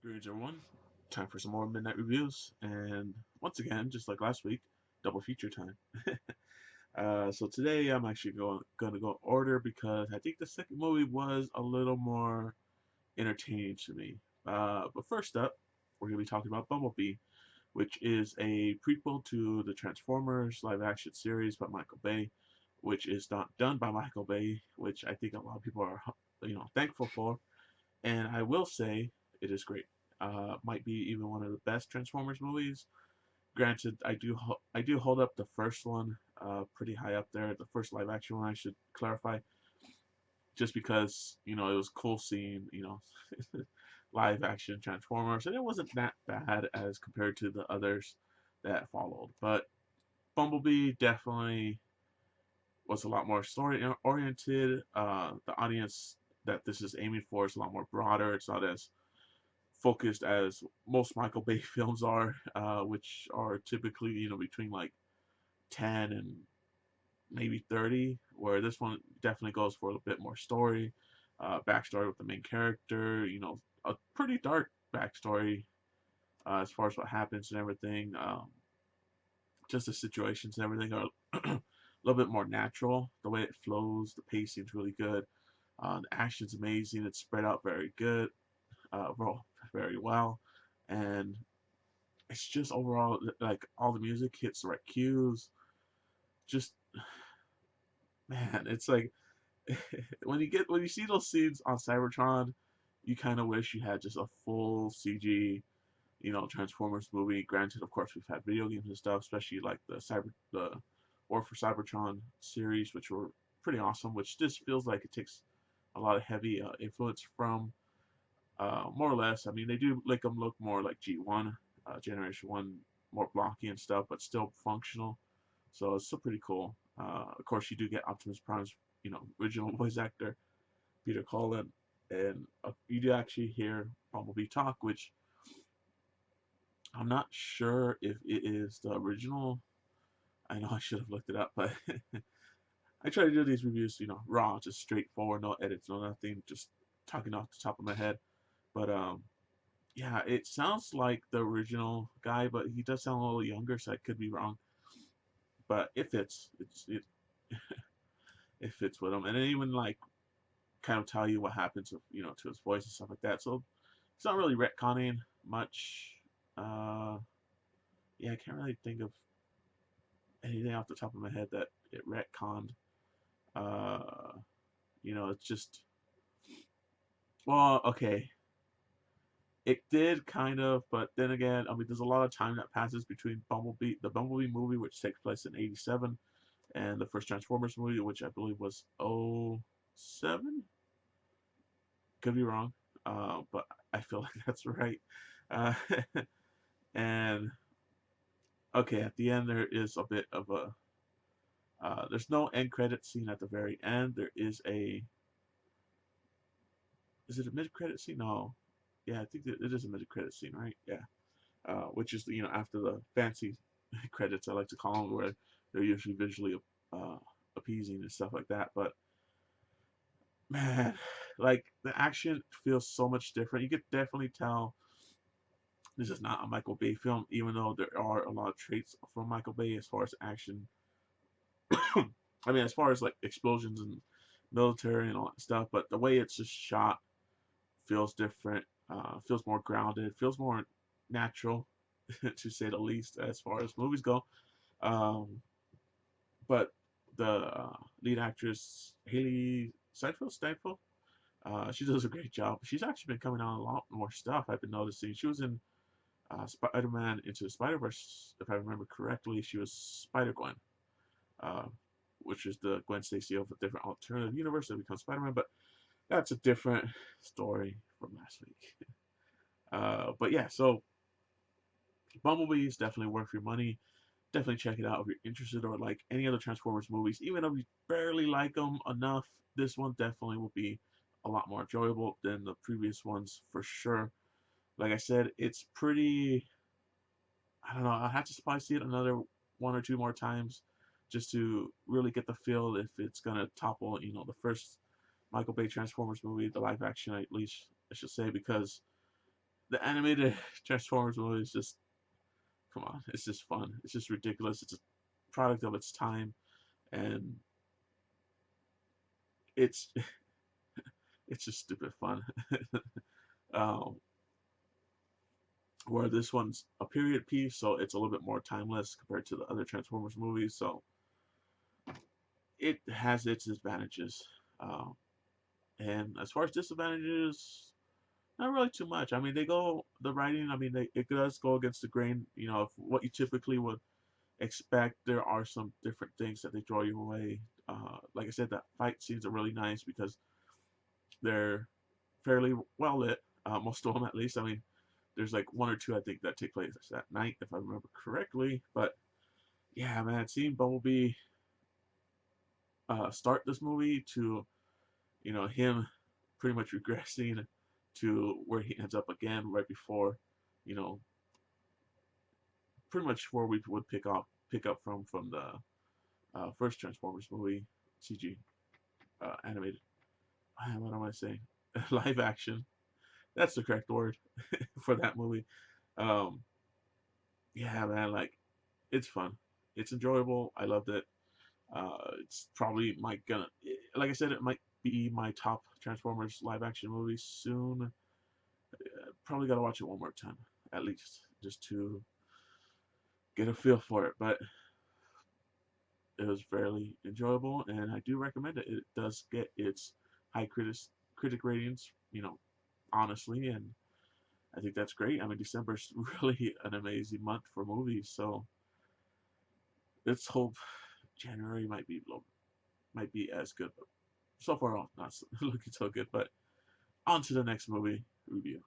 Greetings, everyone. Time for some more midnight reviews, and once again, just like last week, double feature time. So today I'm actually going to go order because I think the second movie was a little more entertaining to me. But first up, we're going to be talking about Bumblebee, which is a prequel to the Transformers live action series by Michael Bay, which is not done by Michael Bay, which I think a lot of people are thankful for. And I will say it is great. Might be even one of the best Transformers movies. Granted, I do hold up the first one pretty high up there. The first live action one, I should clarify, just because it was cool seeing live action Transformers, and it wasn't that bad as compared to the others that followed. But Bumblebee definitely was a lot more story oriented. The audience that this is aiming for is a lot more broader. It's not as focused as most Michael Bay films are, which are typically between like 10 and maybe 30. Where this one definitely goes for a bit more story, backstory with the main character. A pretty dark backstory as far as what happens and everything. Just the situations and everything are a little bit more natural. The way it flows, the pacing's really good. The action's amazing. It's spread out very good, well, very well, and it's just overall like all the music hits the right cues. Just man, it's like when you see those scenes on Cybertron, you kind of wish you had just a full CG, Transformers movie. Granted, of course, we've had video games and stuff, especially like the War for Cybertron series, which were pretty awesome. Which just feels like it takes a lot of heavy influence from, more or less. I mean, they do make them look more like G1, Generation One, more blocky and stuff, but still functional. So it's still pretty cool. Of course, you do get Optimus Prime's, original voice actor, Peter Cullen, and you do actually hear Bumblebee talk, which I'm not sure if it is the original. I know I should have looked it up, but I try to do these reviews, raw, just straightforward, no edits, no nothing, just talking off the top of my head. But yeah, it sounds like the original guy, but he does sound a little younger, so I could be wrong. But it fits. It fits with him, and it even like kind of tell you what happens with, to his voice and stuff like that. So it's not really retconning much. Uh, yeah, I can't really think of anything off the top of my head that it retconned. Uh, it's just, well, okay, it did kind of, but then again, I mean, there's a lot of time that passes between the Bumblebee movie, which takes place in '87, and the first Transformers movie, which I believe was '07. Could be wrong, but I feel like that's right. Uh, and okay, at the end there is a bit of a. There's no end credit scene at the very end. There is a. Is it a mid credit scene? No. Yeah, I think it is a mid credit scene, right? Yeah. Which is after the fancy credits, I like to call them, where they're usually visually uh, appeasing and stuff like that. But man, like the action feels so much different. You could definitely tell this is not a Michael Bay film, even though there are a lot of traits from Michael Bay as far as action. I mean, as far as like explosions and military and all that stuff, but the way it's just shot feels different. Feels more grounded. Feels more natural, to say the least, as far as movies go. Um, but the lead actress Haley Steinfeld, she does a great job. She's actually been coming on a lot more stuff. I've been noticing. She was in Spider-Man Into the Spider-Verse, if I remember correctly. She was Spider-Gwen, uh, which is the Gwen Stacy of a different alternative universe that becomes Spider-Man. But that's a different story from last week. But yeah, so Bumblebee is definitely worth your money. Definitely check it out if you're interested, or like any other Transformers movies. Even if you barely like them enough, this one definitely will be a lot more enjoyable than the previous ones for sure. Like I said, it's pretty. I don't know. I have to probably see it another one or two more times just to really get the feel if it's gonna topple, the first Michael Bay Transformers movie, the live action, at least I should say, because the animated Transformers movie is just, come on, it's just fun. It's just ridiculous. It's a product of its time, and it's it's just stupid fun. um, where this one's a period piece, so it's a little bit more timeless compared to the other Transformers movies. So it has its advantages. Um, and as far as disadvantages, not really too much. I mean, the writing. I mean, it does go against the grain. You know, of what you typically would expect. There are some different things that they draw you away. Like I said, that fight scenes are really nice because they're fairly well lit. Most of them, at least. I mean, there's like one or two I think that take place at night, if I remember correctly. But yeah, man, seeing Bumblebee start this movie to him pretty much regressing to where he ends up again right before, you know, pretty much where we would pick up from the first Transformers movie, CG animated. What am I saying? Live action. That's the correct word for that movie. Um, yeah, man, like it's fun. It's enjoyable. I loved it. It's probably like I said, it might be my top Transformers live action movie soon. Probably gotta watch it one more time, at least, just to get a feel for it. But it was fairly enjoyable, and I do recommend it. It does get its high critic ratings, honestly, and I think that's great. I mean, December's really an amazing month for movies, so let's hope January might be as good. But so far, not looking so good. But on to the next movie review.